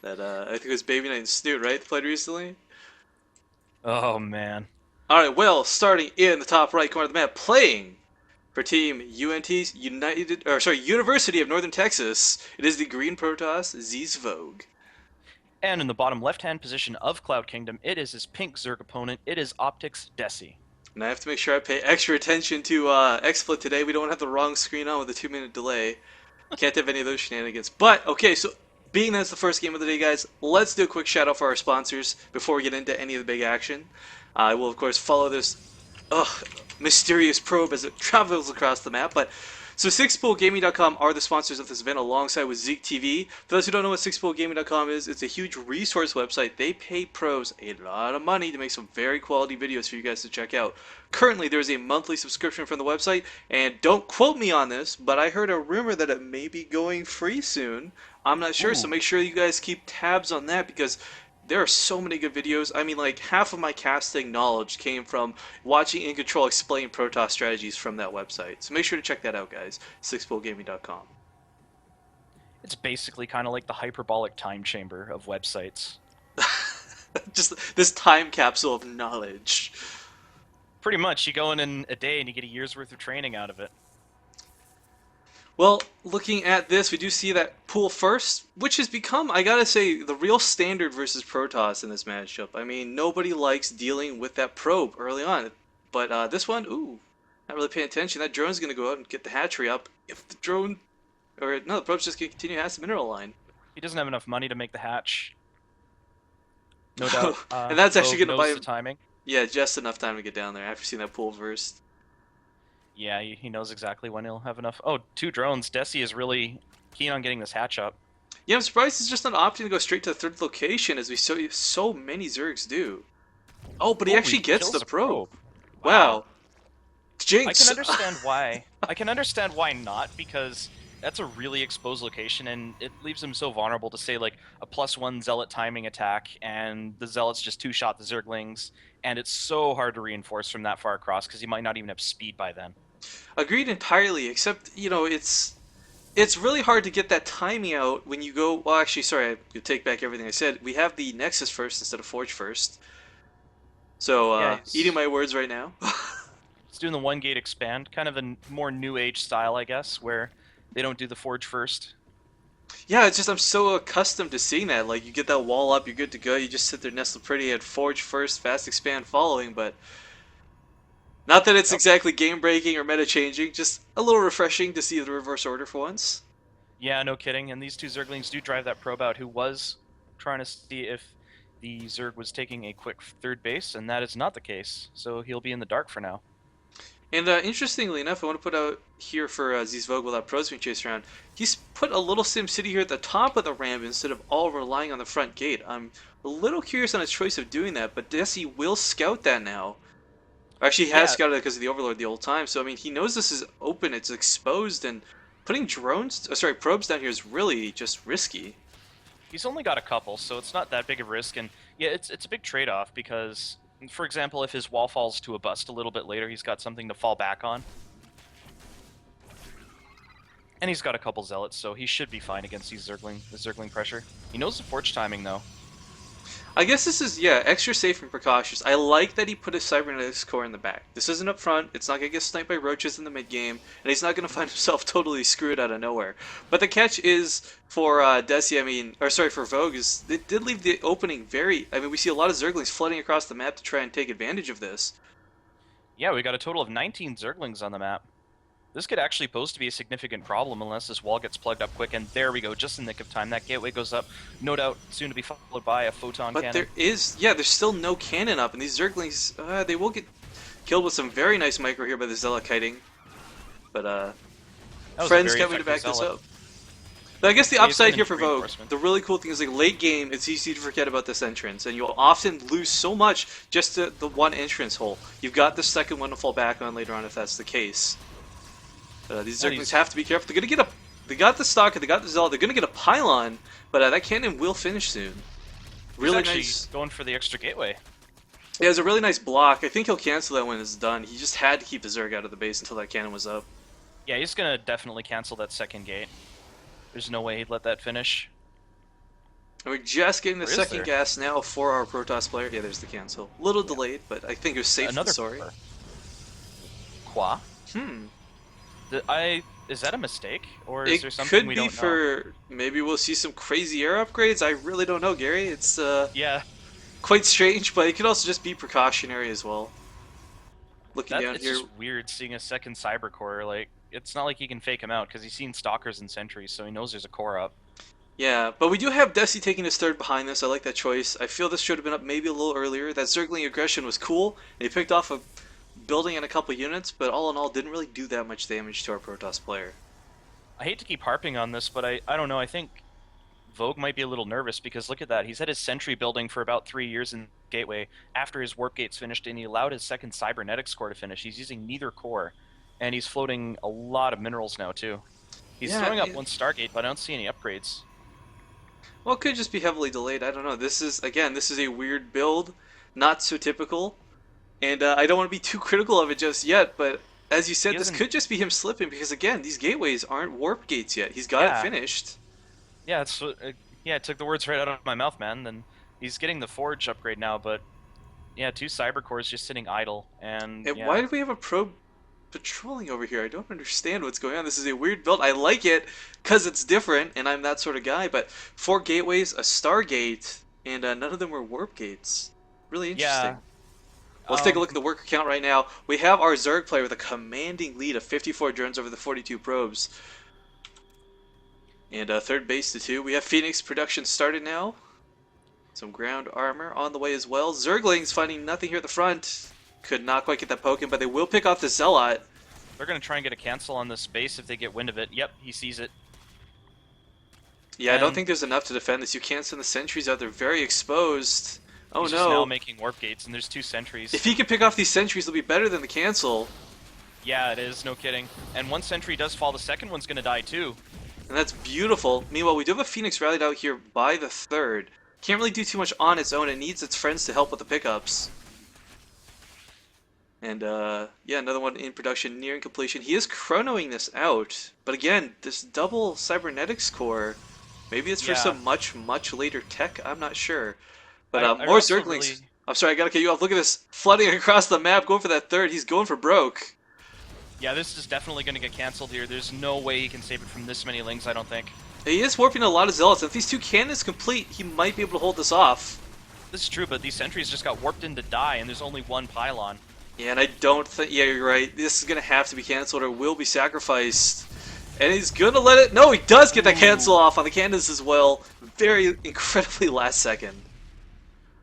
That I think it was Baby Knight and Snoot, right? Played recently. Oh man. All right, well, starting in the top right corner of the map, playing for Team UNT's University of Northern Texas. It is the Green Protoss Zvogue. And in the bottom left-hand position of Cloud Kingdom, it is his pink Zerg opponent. It is Optik's Desi. And I have to make sure I pay extra attention to XSplit today. We don't have the wrong screen on with a 2 minute delay. Can't have any of those shenanigans. But, okay, so being that's the first game of the day, guys, let's do a quick shout out for our sponsors before we get into any of the big action. I will, of course, follow this mysterious probe as it travels across the map. But so sixpoolgaming.com are the sponsors of this event alongside with Zeke TV. For those who don't know what sixpoolgaming.com is, it's a huge resource website. They pay pros a lot of money to make some very quality videos for you guys to check out. Currently, there's a monthly subscription from the website, and don't quote me on this, but I heard a rumor that it may be going free soon. I'm not sure, so Ooh. make sure you guys keep tabs on that because there are so many good videos. I mean, like, half of my casting knowledge came from watching In Control explain Protoss strategies from that website. So make sure to check that out, guys. Sixpoolgaming.com. It's basically kind of like the hyperbolic time chamber of websites. Just this time capsule of knowledge. Pretty much, you go in a day and you get a year's worth of training out of it. Well, looking at this, we do see that pool first, which has become, I gotta say, the real standard versus Protoss in this matchup. I mean, nobody likes dealing with that probe early on. But this one, ooh, not really paying attention. That drone's gonna go out and get the hatchery up. If the drone, or no, the probe's just gonna continue past the mineral line. He doesn't have enough money to make the hatch. No doubt, And that's actually Vogue gonna buy knows the him, timing. yeah, just enough time to get down there after seeing that pool first. Yeah, he knows exactly when he'll have enough. Oh, two drones. Desi is really keen on getting this hatch up. Yeah, I'm surprised he's just not opting to go straight to the third location as we so many Zergs do. Oh, but he Oh, actually he gets kills the the probe. probe. Wow. Wow. Jinx! I can understand why not, because that's a really exposed location, and it leaves him so vulnerable to say like a +1 zealot timing attack, and the zealots just two-shot the Zerglings, and it's so hard to reinforce from that far across because he might not even have speed by then. Agreed entirely, except, it's really hard to get that timing out when you go. Well, actually, sorry, I take back everything I said. We have the Nexus first instead of Forge first. So, Yeah, eating my words right now. he's doing the one gate expand, kind of a more new age style, I guess, where they don't do the forge first. Yeah, it's just I'm so accustomed to seeing that. Like, you get that wall up, you're good to go. You just sit there nestled pretty at Forge first, fast expand following, but not that it's Yep. exactly game breaking or meta changing, just a little refreshing to see the reverse order for once. Yeah, no kidding. And these two Zerglings do drive that probe out, who was trying to see if the Zerg was taking a quick third base, and that is not the case. So he'll be in the dark for now. And interestingly enough, I want to put out here for Zizvog while that pro's being chased around. He's put a little Sim City here at the top of the ramp instead of all relying on the front gate. I'm a little curious on his choice of doing that, but Desi will scout that now. Actually, he has Yeah, scouted it because of the Overlord the old time. So I mean, he knows this is open, it's exposed, and putting probes down here is really just risky. he's only got a couple, so it's not that big of a risk. And yeah, it's a big trade-off because, for example, if his wall falls to a bust a little bit later, he's got something to fall back on. And he's got a couple zealots, so he should be fine against the Zergling pressure. He knows the forge timing though. I guess this is, yeah, extra safe and precautious. I like that he put his cybernetics core in the back. This isn't up front, it's not going to get sniped by roaches in the mid game, and he's not going to find himself totally screwed out of nowhere. But the catch is for Desi, for Vogue, is it did leave the opening very. I mean, we see a lot of Zerglings flooding across the map to try and take advantage of this. Yeah, we got a total of 19 Zerglings on the map. This could actually pose to be a significant problem unless this wall gets plugged up quick, and there we go, just in the nick of time. That gateway goes up, no doubt soon to be followed by a photon But cannon. there's still no cannon up, and these Zerglings, they will get killed with some very nice micro here by the Zealot kiting. But, That was a friends very coming to effective back this zealot. up. But I guess the Yeah, he's upside gonna here need for Vogue, reinforcement. the really cool thing is like late game, it's easy to forget about this entrance, and you'll often lose so much just to the one entrance hole. You've got the second one to fall back on later on if that's the case. These And Zerglings he's have to be careful. They're gonna get a, they got the stock, they got the Zealot, they're gonna get a pylon, but that cannon will finish soon. he's Really actually nice. going for the extra gateway. Yeah, it was a really nice block. I think he'll cancel that when it's done. He just had to keep the Zerg out of the base until that cannon was up. Yeah, he's gonna definitely cancel that second gate. There's no way he'd let that finish. And we're just getting the Or is second there? gas now for our Protoss player. Yeah, there's the cancel. Little Yeah. delayed, but I think it was safe and Another sorry. core. Qua? Hmm. Is that a mistake? Or is there It something could we be don't know? for maybe we'll see some crazy air upgrades. I really don't know, Gary. It's Yeah, quite strange, but it could also just be precautionary as well. Looking that down it's here, just weird seeing a second cyber core. Like, it's not like he can fake him out because he's seen stalkers and sentries, so he knows there's a core up. yeah, but we do have Desi taking his third behind this. I like that choice. I feel this should have been up maybe a little earlier. That Zergling aggression was cool, and he picked off a building and a couple units, but all in all, didn't really do that much damage to our Protoss player. I hate to keep harping on this, but I don't know. I think Vogue might be a little nervous because look at that. He's had his sentry building for about 3 years in Gateway after his warp gates finished, and he allowed his second cybernetics core to finish. He's using neither core, and he's floating a lot of minerals now too. He's Yeah, throwing up one Stargate, but I don't see any upgrades. well, it could just be heavily delayed. I don't know. This is again, this is a weird build, not so typical, and I don't want to be too critical of it just yet. But as you He said, this hasn't. could just be him slipping because again, these gateways aren't warp gates yet. He's got it Yeah, finished. yeah. Yeah. It took the words right out of my mouth, man. Then he's getting the forge upgrade now, but yeah, two cyber cores just sitting idle, and And why yeah, do we have a probe patrolling over here? I don't understand what's going on. This is a weird build. I like it because it's different, and I'm that sort of guy. But four gateways, a Stargate, and none of them were warp gates. Really interesting. yeah. Well, let's take a look at Um, the worker count right now. We have our Zerg player with a commanding lead of 54 drones over the 42 probes. And third base to 2. We have Phoenix production started now. Some ground armor on the way as well. Zerglings finding nothing here at the front. Could not quite get that poke in, but they will pick off the Zealot. they're gonna try and get a cancel on this base if they get wind of it. Yep, he sees it. Yeah, I don't And think there's enough to defend this. You can't send the sentries out. They're very exposed. Oh he's just now no. making warp gates, and there's two If sentries. he can pick off these sentries, it'll be better than the cancel. Yeah, it is, no kidding. And one sentry does fall, the second one's gonna die too. And that's beautiful. Meanwhile, we do have a Phoenix rallied out here by the third. Can't really do too much on its own. It needs its friends to help with the pickups. And yeah, another one in production, nearing completion. He is chronoing this out. But again, this double cybernetics core, maybe it's for Yeah, some much, much later tech. I'm not sure. But I more also Zerglings. really. I'm sorry, I gotta cut you off. Look at this. Flooding across the map, going for that third. He's going for broke. Yeah, this is definitely gonna get canceled here. There's no way he can save it from this many lings, I don't think. He is warping a lot of zealots. And if these two cannons complete, he might be able to hold this off. This is true, but these sentries just got warped in to die, and there's only one pylon. Yeah, and I don't think. Yeah, you're right. This is gonna have to be canceled or will be sacrificed. And he's gonna let it. No, he does get that cancel Ooh. off on the cannons as well. Very incredibly last second.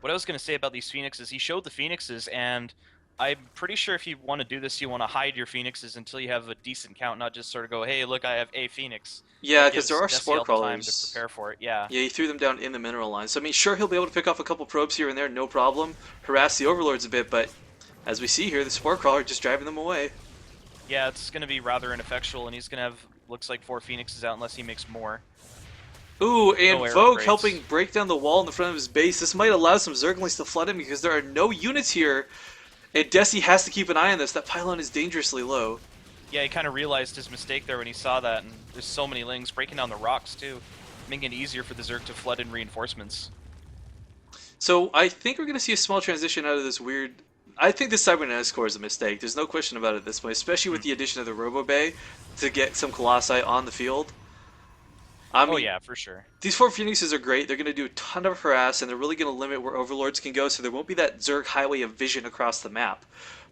What I was going to say about these phoenixes, he showed the phoenixes, and I'm pretty sure if you want to do this, you want to hide your phoenixes until you have a decent count, not just sort of go, hey, look, I have a phoenix. Yeah, That because there gives are Desi spore all the time to crawlers. prepare for it. Yeah, Yeah, he threw them down in the mineral line. So I mean, sure, he'll be able to pick off a couple probes here and there, no problem. Harass the overlords a bit, but as we see here, the spore crawler just driving them away. yeah, it's going to be rather ineffectual, and he's going to have looks like 4 phoenixes out unless he makes more. Ooh, No and air Vogue upgrades. helping break down the wall in the front of his base. This might allow some Zerglings to flood him because there are no units here. And Desi has to keep an eye on this. That pylon is dangerously low. Yeah, he kind of realized his mistake there when he saw that, and there's so many lings breaking down the rocks too, making it easier for the Zerg to flood in reinforcements. So I think we're going to see a small transition out of this weird. I think this Cybernetics core is a mistake. There's no question about it at this point, especially with Hmm. the addition of the Robo Bay to get some Colossi on the field. I Oh mean, yeah, for sure. these four Phoenixes are great. They're going to do a ton of harass, and they're really going to limit where Overlords can go, so there won't be that Zerg highway of vision across the map.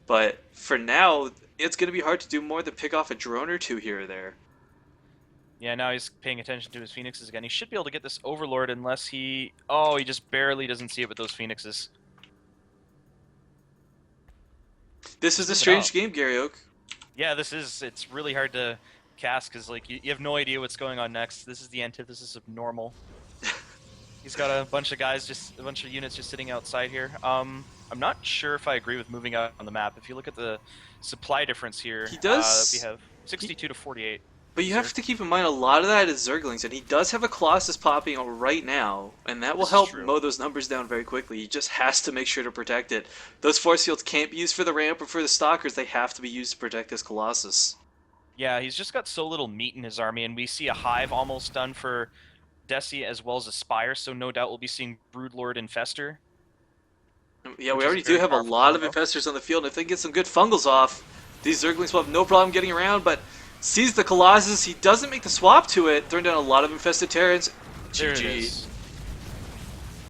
But for now, it's going to be hard to do more than pick off a drone or two here or there. Yeah, now he's paying attention to his phoenixes again. He should be able to get this overlord unless he... Oh, he just barely doesn't see it with those phoenixes. This is a Move it strange up. game, Garyoak. Yeah, this is... It's really hard to cast because like you have no idea what's going on next. This is the antithesis of normal. He's got a bunch of guys, just a bunch of units just sitting outside here. I'm not sure if I agree with moving out on the map. If you look at the supply difference here, He we does, have 62 to 48. but you Sir. have to keep in mind a lot of that is Zerglings, and he does have a Colossus popping out right now, and that will This is help true. mow those numbers down very quickly. He just has to make sure to protect it. Those force fields can't be used for the ramp or for the stalkers. They have to be used to protect this Colossus. Yeah, he's just got so little meat in his army, and we see a hive almost done for Desi as well as a Spire, so no doubt we'll be seeing Broodlord Infester, Yeah, we which is a already do very have a powerful lot of combo. infestors on the field. If they can get some good fungals off, these Zerglings will have no problem getting around, but sees the Colossus. He doesn't make the swap to it, throwing down a lot of infested Terrans. There it GG. is.